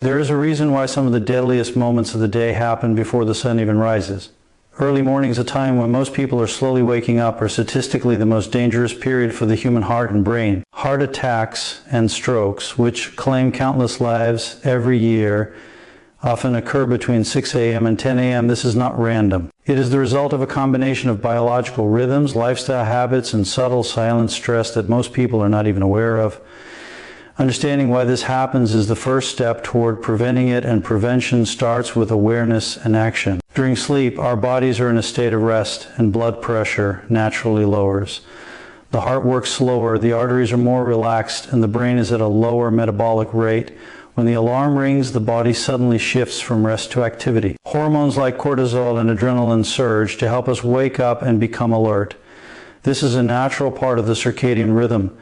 There is a reason why some of the deadliest moments of the day happen before the sun even rises. Early morning is a time when most people are slowly waking up, are statistically the most dangerous period for the human heart and brain. Heart attacks and strokes, which claim countless lives every year, often occur between 6 a.m. and 10 a.m. This is not random. It is the result of a combination of biological rhythms, lifestyle habits, and subtle silent stress that most people are not even aware of. Understanding why this happens is the first step toward preventing it, and prevention starts with awareness and action. During sleep, our bodies are in a state of rest, and blood pressure naturally lowers. The heart works slower, the arteries are more relaxed, and the brain is at a lower metabolic rate. When the alarm rings, the body suddenly shifts from rest to activity. Hormones like cortisol and adrenaline surge to help us wake up and become alert. This is a natural part of the circadian rhythm,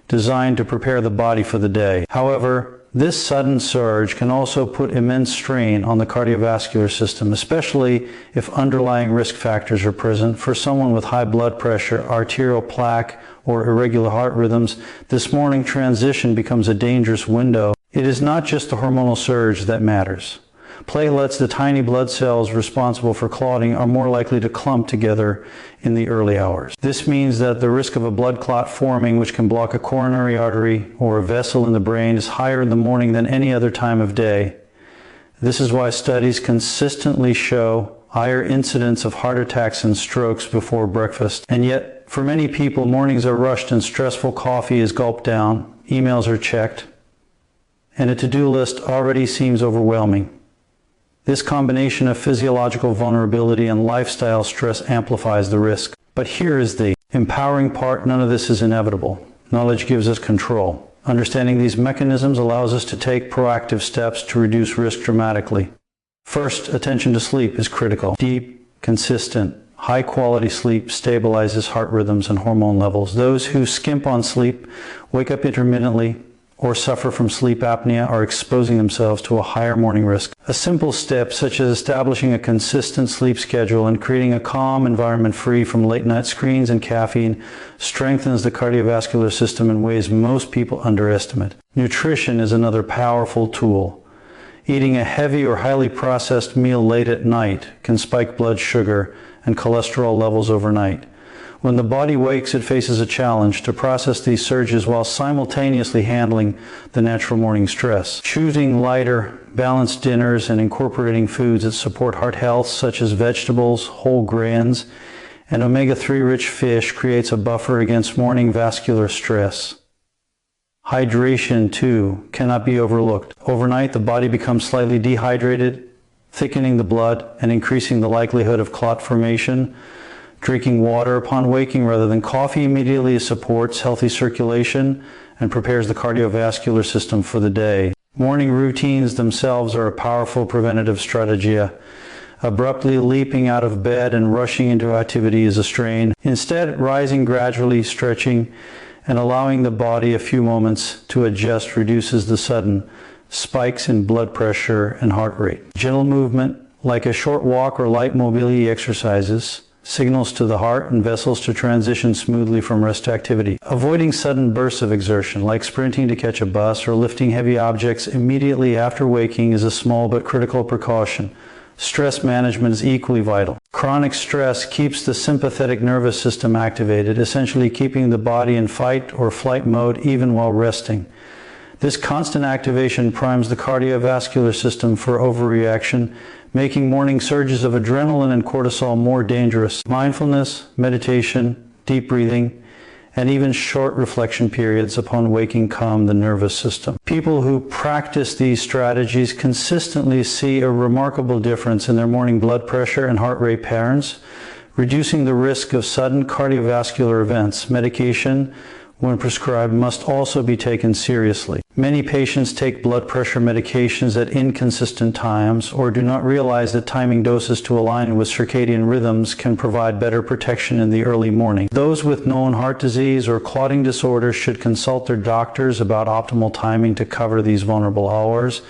designed to prepare the body for the day. However, this sudden surge can also put immense strain on the cardiovascular system, especially if underlying risk factors are present. For someone with high blood pressure, arterial plaque, or irregular heart rhythms, this morning transition becomes a dangerous window. It is not just the hormonal surge that matters. Platelets, the tiny blood cells responsible for clotting, are more likely to clump together in the early hours. This means that the risk of a blood clot forming, which can block a coronary artery or a vessel in the brain, is higher in the morning than any other time of day. This is why studies consistently show higher incidence of heart attacks and strokes before breakfast. And yet, for many people, mornings are rushed and stressful. Coffee is gulped down, emails are checked, and a to-do list already seems overwhelming. This combination of physiological vulnerability and lifestyle stress amplifies the risk. But here is the empowering part: none of this is inevitable. Knowledge gives us control. Understanding these mechanisms allows us to take proactive steps to reduce risk dramatically. First, attention to sleep is critical. Deep, consistent, high-quality sleep stabilizes heart rhythms and hormone levels. Those who skimp on sleep, wake up intermittently, or suffer from sleep apnea are exposing themselves to a higher morning risk. A simple step such as establishing a consistent sleep schedule and creating a calm environment free from late-night screens and caffeine strengthens the cardiovascular system in ways most people underestimate. Nutrition is another powerful tool. Eating a heavy or highly processed meal late at night can spike blood sugar and cholesterol levels overnight. When the body wakes, it faces a challenge to process these surges while simultaneously handling the natural morning stress. Choosing lighter, balanced dinners and incorporating foods that support heart health, such as vegetables, whole grains, and omega-3 rich fish, creates a buffer against morning vascular stress. Hydration, too, cannot be overlooked. Overnight, the body becomes slightly dehydrated, thickening the blood and increasing the likelihood of clot formation. Drinking water upon waking rather than coffee immediately supports healthy circulation and prepares the cardiovascular system for the day. Morning routines themselves are a powerful preventative strategy. Abruptly leaping out of bed and rushing into activity is a strain. Instead, rising gradually, stretching, and allowing the body a few moments to adjust reduces the sudden spikes in blood pressure and heart rate. Gentle movement, like a short walk or light mobility exercises, signals to the heart and vessels to transition smoothly from rest to activity. Avoiding sudden bursts of exertion, like sprinting to catch a bus or lifting heavy objects immediately after waking, is a small but critical precaution. Stress management is equally vital. Chronic stress keeps the sympathetic nervous system activated, essentially keeping the body in fight or flight mode even while resting. This constant activation primes the cardiovascular system for overreaction, making morning surges of adrenaline and cortisol more dangerous. Mindfulness, meditation, deep breathing, and even short reflection periods upon waking calm the nervous system. People who practice these strategies consistently see a remarkable difference in their morning blood pressure and heart rate patterns, reducing the risk of sudden cardiovascular events. Medication, when prescribed, must also be taken seriously. Many patients take blood pressure medications at inconsistent times or do not realize that timing doses to align with circadian rhythms can provide better protection in the early morning. Those with known heart disease or clotting disorders should consult their doctors about optimal timing to cover these vulnerable hours.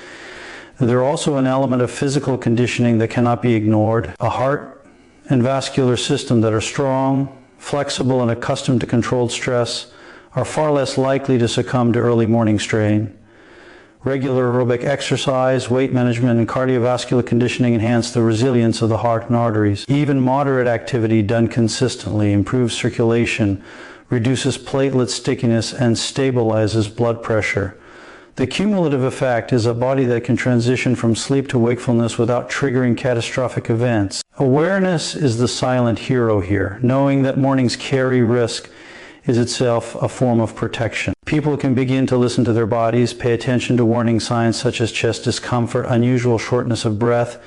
There are also an element of physical conditioning that cannot be ignored. A heart and vascular system that are strong, flexible, and accustomed to controlled stress are far less likely to succumb to early morning strain. Regular aerobic exercise, weight management, and cardiovascular conditioning enhance the resilience of the heart and arteries. Even moderate activity done consistently improves circulation, reduces platelet stickiness, and stabilizes blood pressure. The cumulative effect is a body that can transition from sleep to wakefulness without triggering catastrophic events. Awareness is the silent hero here. Knowing that mornings carry risk is itself a form of protection. People can begin to listen to their bodies, pay attention to warning signs such as chest discomfort, unusual shortness of breath,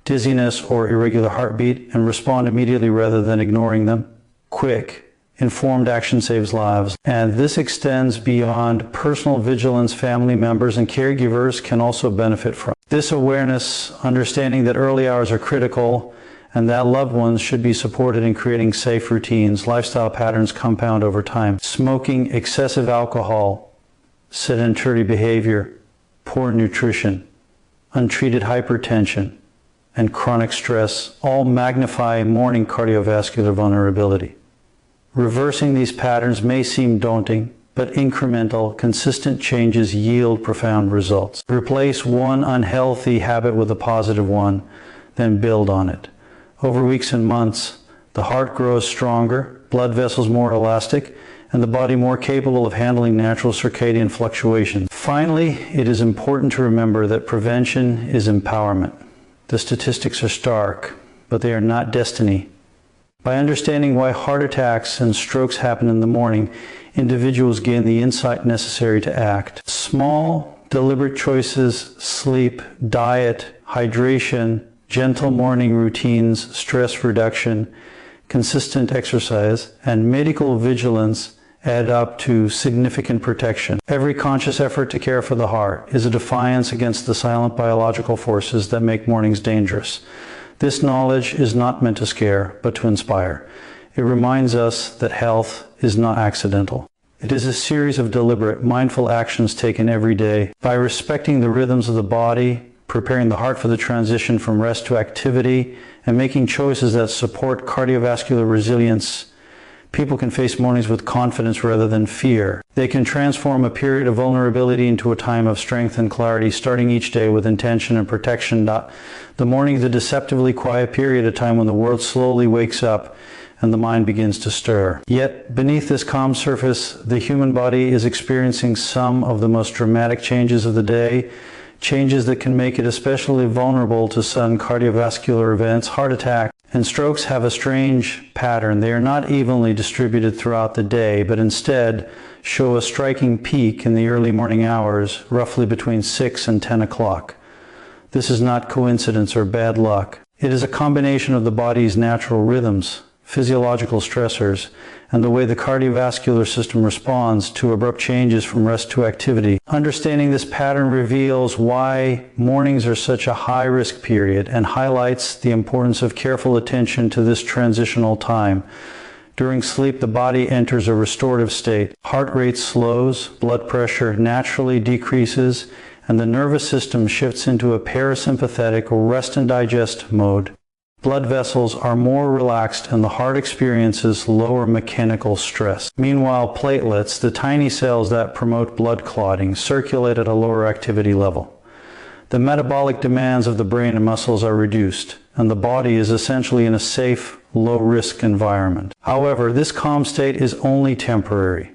dizziness, or irregular heartbeat, and respond immediately rather than ignoring them. Quick, informed action saves lives. And this extends beyond personal vigilance. Family members and caregivers can also benefit from this awareness, understanding that early hours are critical and that loved ones should be supported in creating safe routines. Lifestyle patterns compound over time. Smoking, excessive alcohol, sedentary behavior, poor nutrition, untreated hypertension, and chronic stress all magnify morning cardiovascular vulnerability. Reversing these patterns may seem daunting, but incremental, consistent changes yield profound results. Replace one unhealthy habit with a positive one, then build on it. Over weeks and months, the heart grows stronger, blood vessels more elastic, and the body more capable of handling natural circadian fluctuations. Finally, it is important to remember that prevention is empowerment. The statistics are stark, but they are not destiny. By understanding why heart attacks and strokes happen in the morning, individuals gain the insight necessary to act. Small, deliberate choices, sleep, diet, hydration, gentle morning routines, stress reduction, consistent exercise, and medical vigilance add up to significant protection. Every conscious effort to care for the heart is a defiance against the silent biological forces that make mornings dangerous. This knowledge is not meant to scare, but to inspire. It reminds us that health is not accidental. It is a series of deliberate, mindful actions taken every day. By respecting the rhythms of the body, preparing the heart for the transition from rest to activity, and making choices that support cardiovascular resilience, people can face mornings with confidence rather than fear. They can transform a period of vulnerability into a time of strength and clarity, starting each day with intention and protection. The morning is a deceptively quiet period, a time when the world slowly wakes up and the mind begins to stir. Yet, beneath this calm surface, the human body is experiencing some of the most dramatic changes of the day, changes that can make it especially vulnerable to sudden cardiovascular events. Heart attack and strokes have a strange pattern. They are not evenly distributed throughout the day, but instead show a striking peak in the early morning hours, roughly between 6 and 10 o'clock. This is not coincidence or bad luck. It is a combination of the body's natural rhythms, physiological stressors, and the way the cardiovascular system responds to abrupt changes from rest to activity. Understanding this pattern reveals why mornings are such a high-risk period and highlights the importance of careful attention to this transitional time. During sleep, the body enters a restorative state. Heart rate slows, blood pressure naturally decreases, and the nervous system shifts into a parasympathetic or rest and digest mode. Blood vessels are more relaxed and the heart experiences lower mechanical stress. Meanwhile, platelets, the tiny cells that promote blood clotting, circulate at a lower activity level. The metabolic demands of the brain and muscles are reduced, and the body is essentially in a safe, low-risk environment. However, this calm state is only temporary.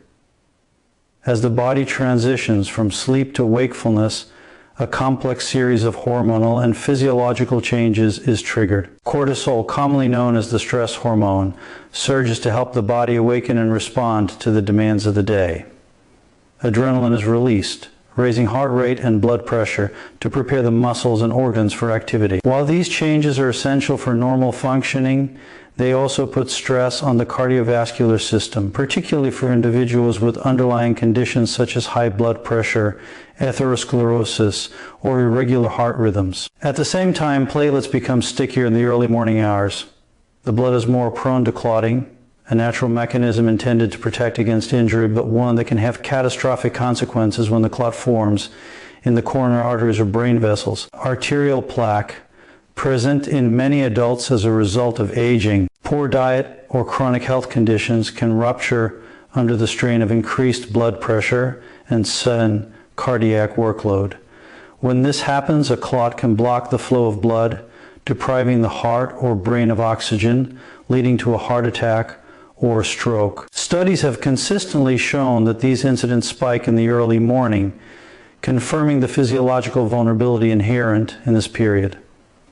As the body transitions from sleep to wakefulness, a complex series of hormonal and physiological changes is triggered. Cortisol, commonly known as the stress hormone, surges to help the body awaken and respond to the demands of the day. Adrenaline is released, raising heart rate and blood pressure to prepare the muscles and organs for activity. While these changes are essential for normal functioning, they also put stress on the cardiovascular system, particularly for individuals with underlying conditions such as high blood pressure, atherosclerosis, or irregular heart rhythms. At the same time, platelets become stickier in the early morning hours. The blood is more prone to clotting, a natural mechanism intended to protect against injury, but one that can have catastrophic consequences when the clot forms in the coronary arteries or brain vessels. Arterial plaque, present in many adults as a result of aging, poor diet, or chronic health conditions, can rupture under the strain of increased blood pressure and sudden cardiac workload. When this happens, a clot can block the flow of blood, depriving the heart or brain of oxygen, leading to a heart attack or stroke. Studies have consistently shown that these incidents spike in the early morning, confirming the physiological vulnerability inherent in this period.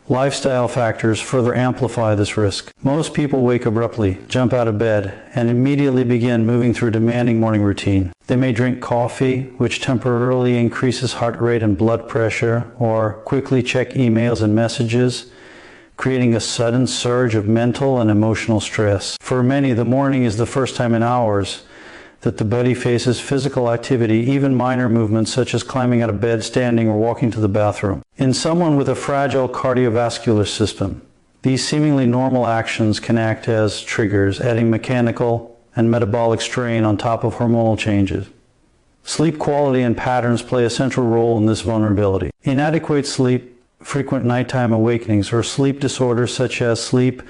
Lifestyle factors further amplify this risk. Most people wake abruptly, jump out of bed, and immediately begin moving through a demanding morning routine. They may drink coffee, which temporarily increases heart rate and blood pressure, or quickly check emails and messages, creating a sudden surge of mental and emotional stress. For many, the morning is the first time in hours that the body faces physical activity, even minor movements such as climbing out of bed, standing, or walking to the bathroom. In someone with a fragile cardiovascular system, these seemingly normal actions can act as triggers, adding mechanical and metabolic strain on top of hormonal changes. Sleep quality and patterns play a central role in this vulnerability. Inadequate sleep, frequent nighttime awakenings, or sleep disorders such as sleep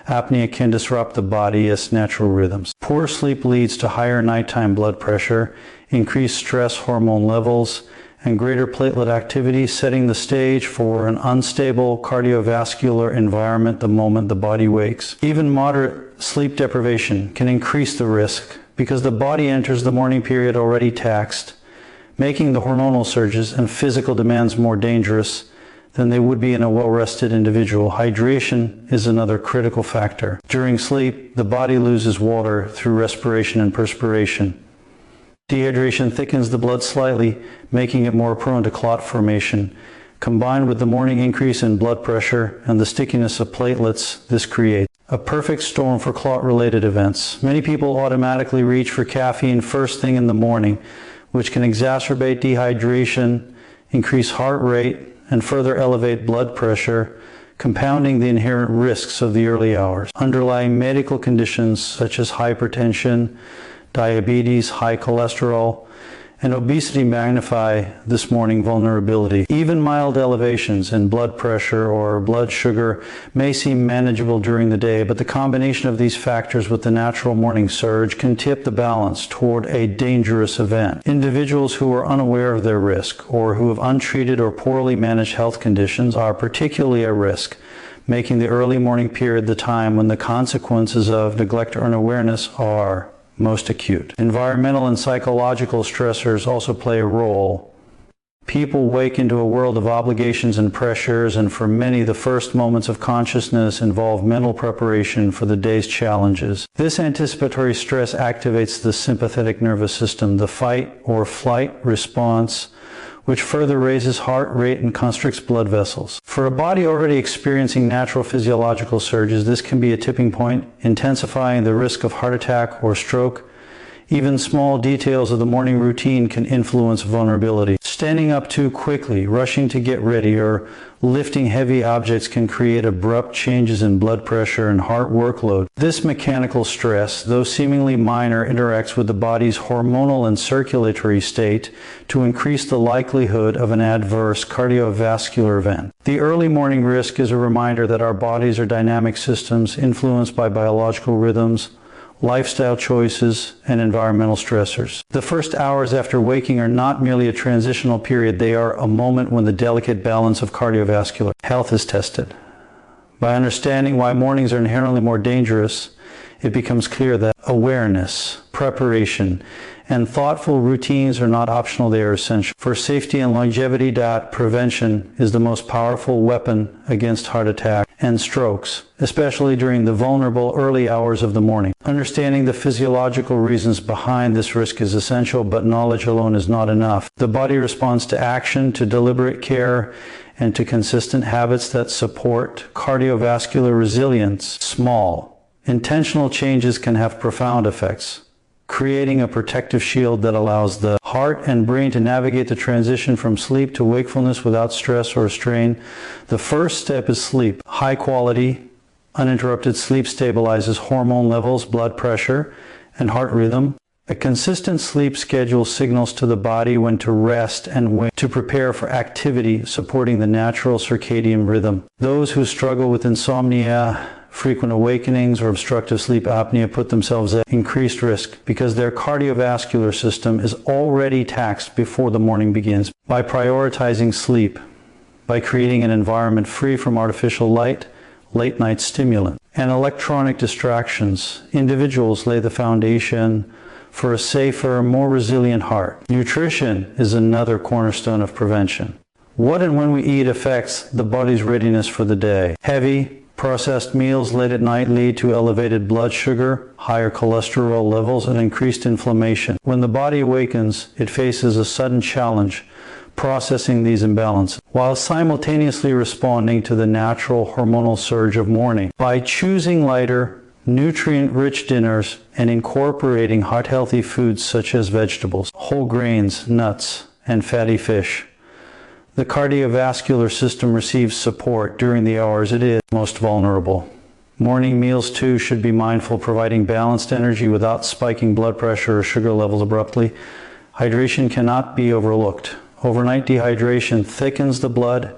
apnea can disrupt the body's natural rhythms. Poor sleep leads to higher nighttime blood pressure, increased stress hormone levels, and greater platelet activity, setting the stage for an unstable cardiovascular environment the moment the body wakes. Even moderate sleep deprivation can increase the risk because the body enters the morning period already taxed, making the hormonal surges and physical demands more dangerous than they would be in a well-rested individual. Hydration is another critical factor. During sleep, the body loses water through respiration and perspiration. Dehydration thickens the blood slightly, making it more prone to clot formation. Combined with the morning increase in blood pressure and the stickiness of platelets, this creates a perfect storm for clot-related events. Many people automatically reach for caffeine first thing in the morning, which can exacerbate dehydration, increase heart rate, and further elevate blood pressure, compounding the inherent risks of the early hours. Underlying medical conditions such as hypertension, diabetes, high cholesterol, and obesity magnify this morning vulnerability. Even mild elevations in blood pressure or blood sugar may seem manageable during the day, but the combination of these factors with the natural morning surge can tip the balance toward a dangerous event. Individuals who are unaware of their risk or who have untreated or poorly managed health conditions are particularly at risk, making the early morning period the time when the consequences of neglect or unawareness are most acute. Environmental and psychological stressors also play a role. People wake into a world of obligations and pressures, and for many, the first moments of consciousness involve mental preparation for the day's challenges. This anticipatory stress activates the sympathetic nervous system, the fight or flight response, which further raises heart rate and constricts blood vessels. For a body already experiencing natural physiological surges, this can be a tipping point, intensifying the risk of heart attack or stroke. Even small details of the morning routine can influence vulnerability. Standing up too quickly, rushing to get ready, or lifting heavy objects can create abrupt changes in blood pressure and heart workload. This mechanical stress, though seemingly minor, interacts with the body's hormonal and circulatory state to increase the likelihood of an adverse cardiovascular event. The early morning risk is a reminder that our bodies are dynamic systems influenced by biological rhythms, lifestyle choices, and environmental stressors. The first hours after waking are not merely a transitional period, they are a moment when the delicate balance of cardiovascular health is tested. By understanding why mornings are inherently more dangerous, it becomes clear that awareness, preparation, and thoughtful routines are not optional, they are essential. For safety and longevity, prevention is the most powerful weapon against heart attack and strokes, especially during the vulnerable early hours of the morning. Understanding the physiological reasons behind this risk is essential, but knowledge alone is not enough. The body responds to action, to deliberate care, and to consistent habits that support cardiovascular resilience. Small, intentional changes can have profound effects, creating a protective shield that allows the heart and brain to navigate the transition from sleep to wakefulness without stress or strain. The first step is sleep. High quality, uninterrupted sleep stabilizes hormone levels, blood pressure, and heart rhythm. A consistent sleep schedule signals to the body when to rest and when to prepare for activity, supporting the natural circadian rhythm. Those who struggle with insomnia, frequent awakenings or obstructive sleep apnea put themselves at increased risk because their cardiovascular system is already taxed before the morning begins. By prioritizing sleep, by creating an environment free from artificial light, late-night stimulant, and electronic distractions, individuals lay the foundation for a safer, more resilient heart. Nutrition is another cornerstone of prevention. What and when we eat affects the body's readiness for the day. Heavy, processed meals late at night lead to elevated blood sugar, higher cholesterol levels, and increased inflammation. When the body awakens, it faces a sudden challenge processing these imbalances, while simultaneously responding to the natural hormonal surge of morning. By choosing lighter, nutrient-rich dinners and incorporating heart-healthy foods such as vegetables, whole grains, nuts, and fatty fish, the cardiovascular system receives support during the hours it is most vulnerable. Morning meals, too, should be mindful, providing balanced energy without spiking blood pressure or sugar levels abruptly. Hydration cannot be overlooked. Overnight dehydration thickens the blood,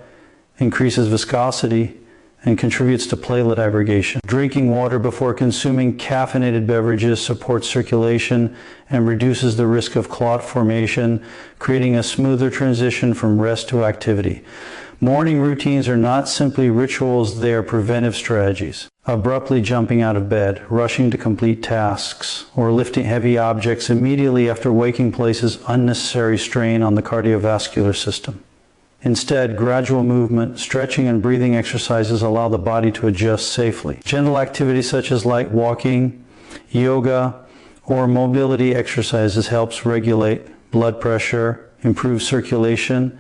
increases viscosity, and contributes to platelet aggregation. Drinking water before consuming caffeinated beverages supports circulation and reduces the risk of clot formation, creating a smoother transition from rest to activity. Morning routines are not simply rituals, they are preventive strategies. Abruptly jumping out of bed, rushing to complete tasks, or lifting heavy objects immediately after waking places unnecessary strain on the cardiovascular system. Instead, gradual movement, stretching, and breathing exercises allow the body to adjust safely. Gentle activities such as light walking, yoga, or mobility exercises helps regulate blood pressure, improve circulation,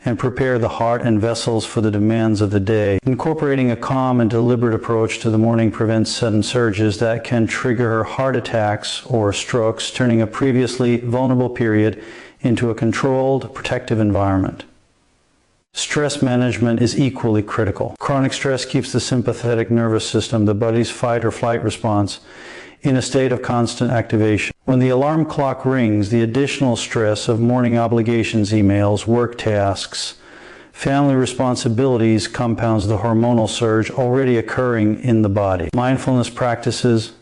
and prepare the heart and vessels for the demands of the day. Incorporating a calm and deliberate approach to the morning prevents sudden surges that can trigger heart attacks or strokes, turning a previously vulnerable period into a controlled, protective environment. Stress management is equally critical. Chronic stress keeps the sympathetic nervous system, the body's fight or flight response, in a state of constant activation. When the alarm clock rings, the additional stress of morning obligations, emails, work tasks, family responsibilities compounds the hormonal surge already occurring in the body. Mindfulness practices,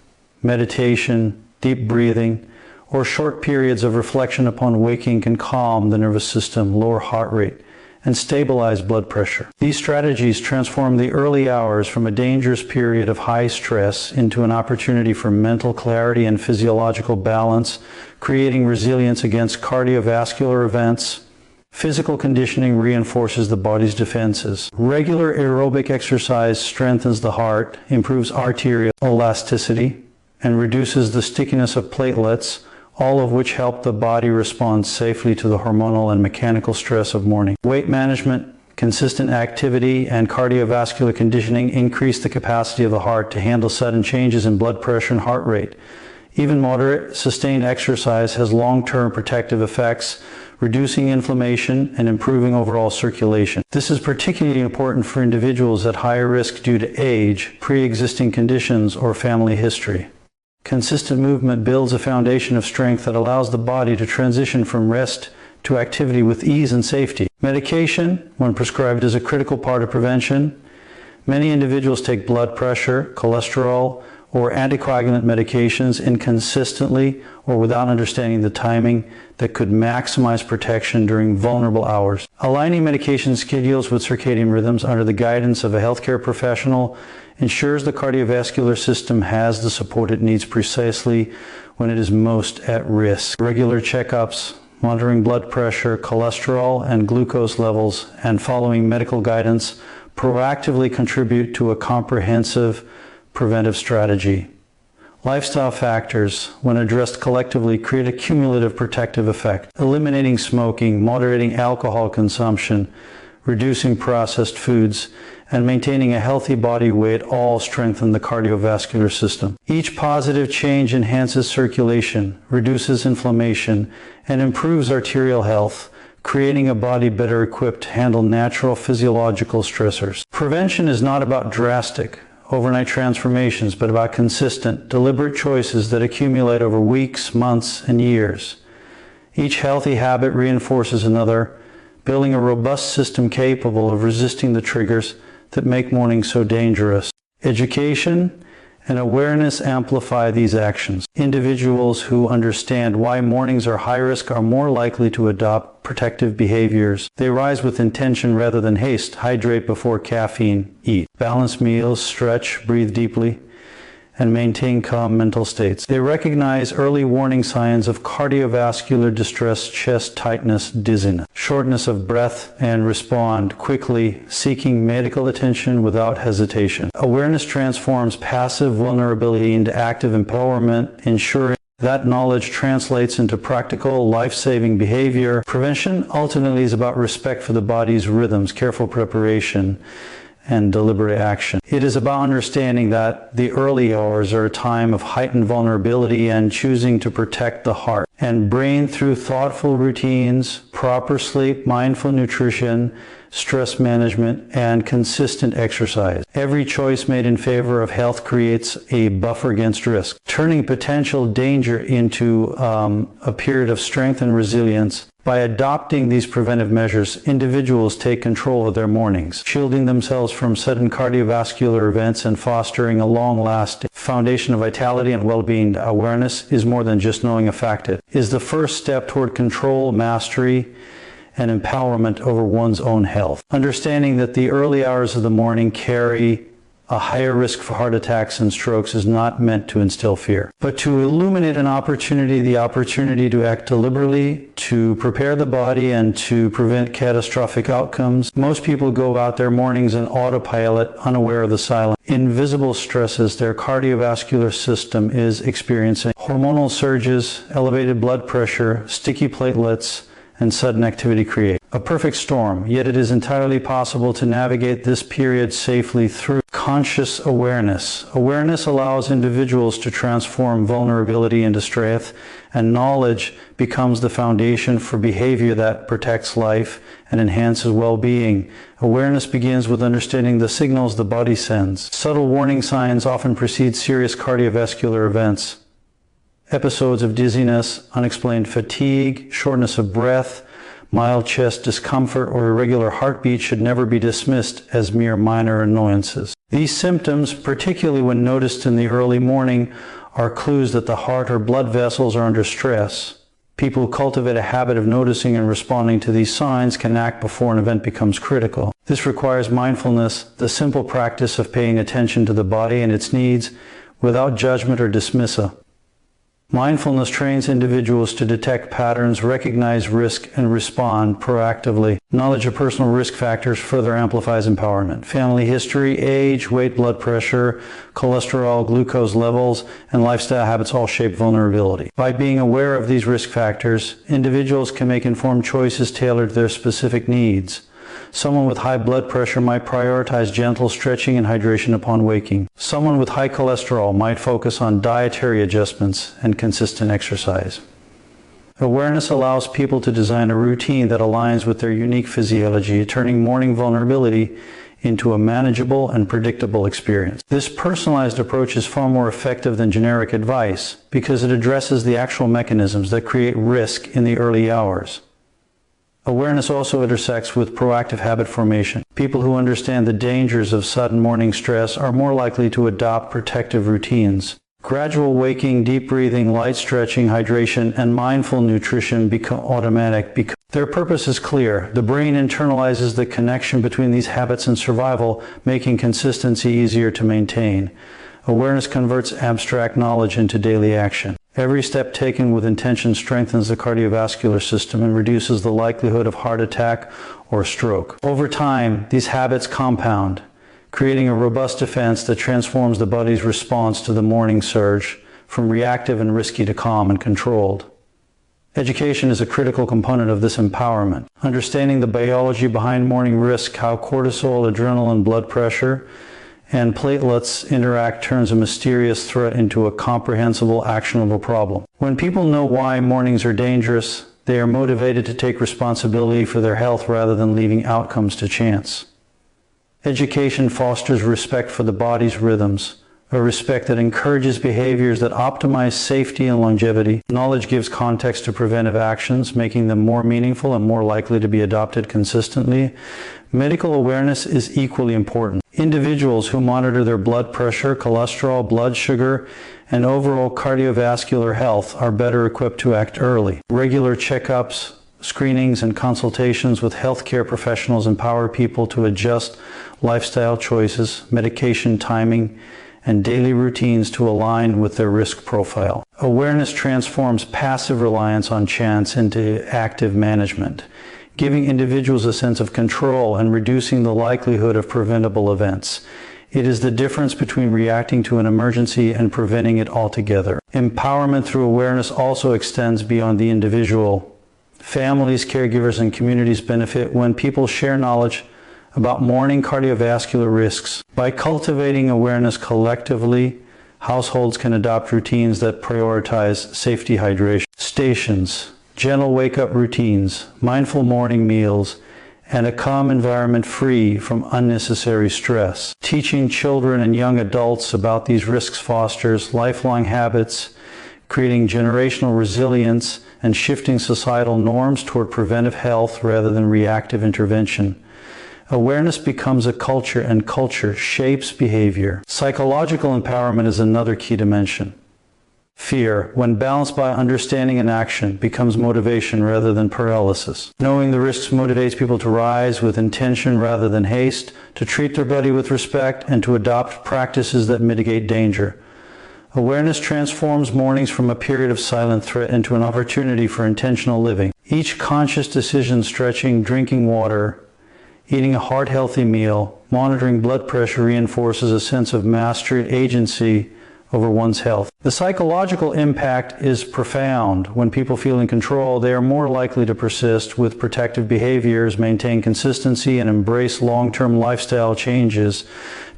meditation, deep breathing, or short periods of reflection upon waking can calm the nervous system, lower heart rate, and stabilize blood pressure. These strategies transform the early hours from a dangerous period of high stress into an opportunity for mental clarity and physiological balance, creating resilience against cardiovascular events. Physical conditioning reinforces the body's defenses. Regular aerobic exercise strengthens the heart, improves arterial elasticity, and reduces the stickiness of platelets, all of which help the body respond safely to the hormonal and mechanical stress of morning. Weight management, consistent activity, and cardiovascular conditioning increase the capacity of the heart to handle sudden changes in blood pressure and heart rate. Even moderate, sustained exercise has long-term protective effects, reducing inflammation and improving overall circulation. This is particularly important for individuals at higher risk due to age, pre-existing conditions, or family history. Consistent movement builds a foundation of strength that allows the body to transition from rest to activity with ease and safety. Medication, when prescribed, is a critical part of prevention. Many individuals take blood pressure, cholesterol, or anticoagulant medications inconsistently or without understanding the timing that could maximize protection during vulnerable hours. Aligning medication schedules with circadian rhythms under the guidance of a healthcare professional ensures the cardiovascular system has the support it needs precisely when it is most at risk. Regular checkups, monitoring blood pressure, cholesterol, and glucose levels, and following medical guidance proactively contribute to a comprehensive preventive strategy. Lifestyle factors, when addressed collectively, create a cumulative protective effect. Eliminating smoking, moderating alcohol consumption, reducing processed foods, and maintaining a healthy body weight all strengthen the cardiovascular system. Each positive change enhances circulation, reduces inflammation, and improves arterial health, creating a body better equipped to handle natural physiological stressors. Prevention is not about drastic, overnight transformations, but about consistent, deliberate choices that accumulate over weeks, months, and years. Each healthy habit reinforces another, building a robust system capable of resisting the triggers that make morning so dangerous. Education and awareness amplify these actions. Individuals who understand why mornings are high risk are more likely to adopt protective behaviors. They rise with intention rather than haste. Hydrate before caffeine. Eat balanced meals, stretch, breathe deeply, and maintain calm mental states. They recognize early warning signs of cardiovascular distress, chest tightness, dizziness, shortness of breath, and respond quickly, seeking medical attention without hesitation. Awareness transforms passive vulnerability into active empowerment, ensuring that knowledge translates into practical, life-saving behavior. Prevention ultimately is about respect for the body's rhythms, careful preparation, and deliberate action. It is about understanding that the early hours are a time of heightened vulnerability and choosing to protect the heart and brain through thoughtful routines, proper sleep, mindful nutrition, stress management, and consistent exercise. Every choice made in favor of health creates a buffer against risk, turning potential danger into a period of strength and resilience. By adopting these preventive measures, individuals take control of their mornings, shielding themselves from sudden cardiovascular events and fostering a long-lasting foundation of vitality and well-being. Awareness is more than just knowing a fact. It is the first step toward control, mastery, and empowerment over one's own health. Understanding that the early hours of the morning carry a higher risk for heart attacks and strokes is not meant to instill fear, but to illuminate an opportunity, the opportunity to act deliberately, to prepare the body, and to prevent catastrophic outcomes. Most people go about their mornings in autopilot, unaware of the silent, invisible stresses their cardiovascular system is experiencing. Hormonal surges, elevated blood pressure, sticky platelets, and sudden activity create a perfect storm, yet it is entirely possible to navigate this period safely through conscious awareness. Awareness allows individuals to transform vulnerability into strength, and knowledge becomes the foundation for behavior that protects life and enhances well-being. Awareness begins with understanding the signals the body sends. Subtle warning signs often precede serious cardiovascular events. Episodes of dizziness, unexplained fatigue, shortness of breath, mild chest discomfort, or irregular heartbeat should never be dismissed as mere minor annoyances. These symptoms, particularly when noticed in the early morning, are clues that the heart or blood vessels are under stress. People who cultivate a habit of noticing and responding to these signs can act before an event becomes critical. This requires mindfulness, the simple practice of paying attention to the body and its needs without judgment or dismissal. Mindfulness trains individuals to detect patterns, recognize risk, and respond proactively. Knowledge of personal risk factors further amplifies empowerment. Family history, age, weight, blood pressure, cholesterol, glucose levels, and lifestyle habits all shape vulnerability. By being aware of these risk factors, individuals can make informed choices tailored to their specific needs. Someone with high blood pressure might prioritize gentle stretching and hydration upon waking. Someone with high cholesterol might focus on dietary adjustments and consistent exercise. Awareness allows people to design a routine that aligns with their unique physiology, turning morning vulnerability into a manageable and predictable experience. This personalized approach is far more effective than generic advice because it addresses the actual mechanisms that create risk in the early hours. Awareness also intersects with proactive habit formation. People who understand the dangers of sudden morning stress are more likely to adopt protective routines. Gradual waking, deep breathing, light stretching, hydration, and mindful nutrition become automatic because their purpose is clear. The brain internalizes the connection between these habits and survival, making consistency easier to maintain. Awareness converts abstract knowledge into daily action. Every step taken with intention strengthens the cardiovascular system and reduces the likelihood of heart attack or stroke. Over time, these habits compound, creating a robust defense that transforms the body's response to the morning surge from reactive and risky to calm and controlled. Education is a critical component of this empowerment. Understanding the biology behind morning risk, how cortisol, adrenaline, blood pressure, and platelets interact turns a mysterious threat into a comprehensible, actionable problem. When people know why mornings are dangerous, they are motivated to take responsibility for their health rather than leaving outcomes to chance. Education fosters respect for the body's rhythms, a respect that encourages behaviors that optimize safety and longevity. Knowledge gives context to preventive actions, making them more meaningful and more likely to be adopted consistently. Medical awareness is equally important. Individuals who monitor their blood pressure, cholesterol, blood sugar, and overall cardiovascular health are better equipped to act early. Regular checkups, screenings, and consultations with healthcare professionals empower people to adjust lifestyle choices, medication timing, and daily routines to align with their risk profile. Awareness transforms passive reliance on chance into active management, giving individuals a sense of control and reducing the likelihood of preventable events. It is the difference between reacting to an emergency and preventing it altogether. Empowerment through awareness also extends beyond the individual. Families, caregivers, and communities benefit when people share knowledge about morning cardiovascular risks. By cultivating awareness collectively, households can adopt routines that prioritize safety hydration. Stations, gentle wake-up routines, mindful morning meals, and a calm environment free from unnecessary stress. Teaching children and young adults about these risks fosters lifelong habits, creating generational resilience and shifting societal norms toward preventive health rather than reactive intervention. Awareness becomes a culture, and culture shapes behavior. Psychological empowerment is another key dimension. Fear, when balanced by understanding and action, becomes motivation rather than paralysis. Knowing the risks motivates people to rise with intention rather than haste, to treat their body with respect, and to adopt practices that mitigate danger. Awareness transforms mornings from a period of silent threat into an opportunity for intentional living. Each conscious decision, stretching, drinking water, eating a heart-healthy meal, monitoring blood pressure, reinforces a sense of mastery and agency over one's health. The psychological impact is profound. When people feel in control, they are more likely to persist with protective behaviors, maintain consistency, and embrace long-term lifestyle changes.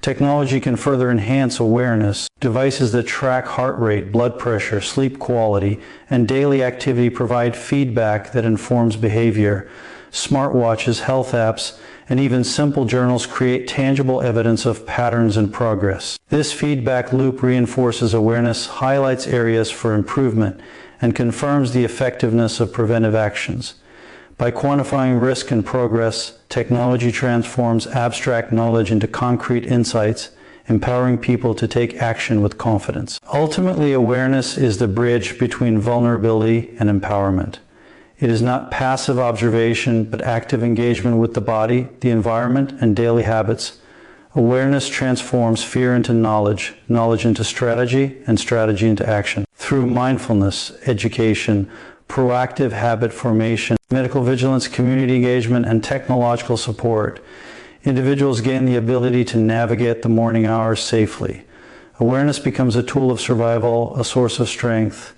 Technology can further enhance awareness. Devices that track heart rate, blood pressure, sleep quality, and daily activity provide feedback that informs behavior. Smartwatches, health apps, and even simple journals create tangible evidence of patterns and progress. This feedback loop reinforces awareness, highlights areas for improvement, and confirms the effectiveness of preventive actions. By quantifying risk and progress, technology transforms abstract knowledge into concrete insights, empowering people to take action with confidence. Ultimately, awareness is the bridge between vulnerability and empowerment. It is not passive observation, but active engagement with the body, the environment, and daily habits. Awareness transforms fear into knowledge, knowledge into strategy, and strategy into action. Through mindfulness, education, proactive habit formation, medical vigilance, community engagement, and technological support, individuals gain the ability to navigate the morning hours safely. Awareness becomes a tool of survival, a source of strength,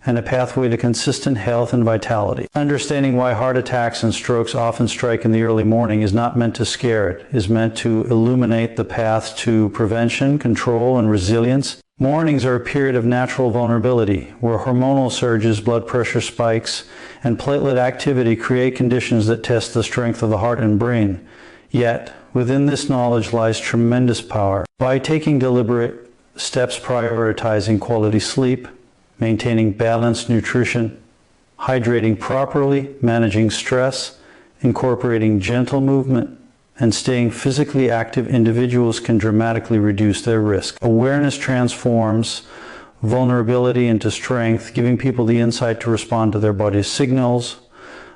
and a pathway to consistent health and vitality. Understanding why heart attacks and strokes often strike in the early morning is not meant to scare it. It is meant to illuminate the path to prevention, control, and resilience. Mornings are a period of natural vulnerability, where hormonal surges, blood pressure spikes, and platelet activity create conditions that test the strength of the heart and brain. Yet, within this knowledge lies tremendous power. By taking deliberate steps prioritizing quality sleep, maintaining balanced nutrition, hydrating properly, managing stress, incorporating gentle movement, and staying physically active, individuals can dramatically reduce their risk. Awareness transforms vulnerability into strength, giving people the insight to respond to their body's signals,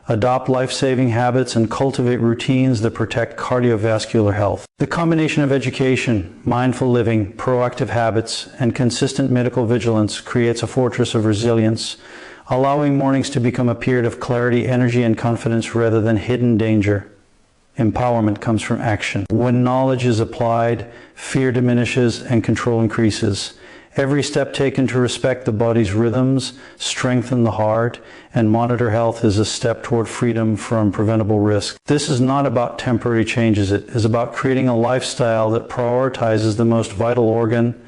adopt life-saving habits, and cultivate routines that protect cardiovascular health. The combination of education, mindful living, proactive habits, and consistent medical vigilance creates a fortress of resilience, allowing mornings to become a period of clarity, energy, and confidence rather than hidden danger. Empowerment comes from action. When knowledge is applied, fear diminishes and control increases. Every step taken to respect the body's rhythms, strengthen the heart, and monitor health is a step toward freedom from preventable risk. This is not about temporary changes. It is about creating a lifestyle that prioritizes the most vital organ,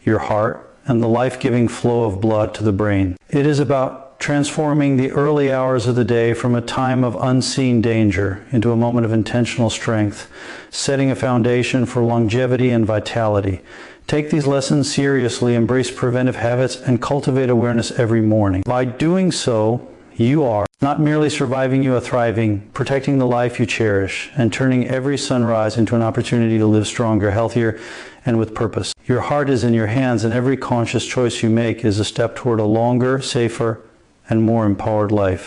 your heart, and the life-giving flow of blood to the brain. It is about transforming the early hours of the day from a time of unseen danger into a moment of intentional strength, setting a foundation for longevity and vitality. Take these lessons seriously, embrace preventive habits, and cultivate awareness every morning. By doing so, you are Not merely surviving, you are thriving, protecting the life you cherish, and turning every sunrise into an opportunity to live stronger, healthier, and with purpose. Your heart is in your hands, and every conscious choice you make is a step toward a longer, safer, and more empowered life.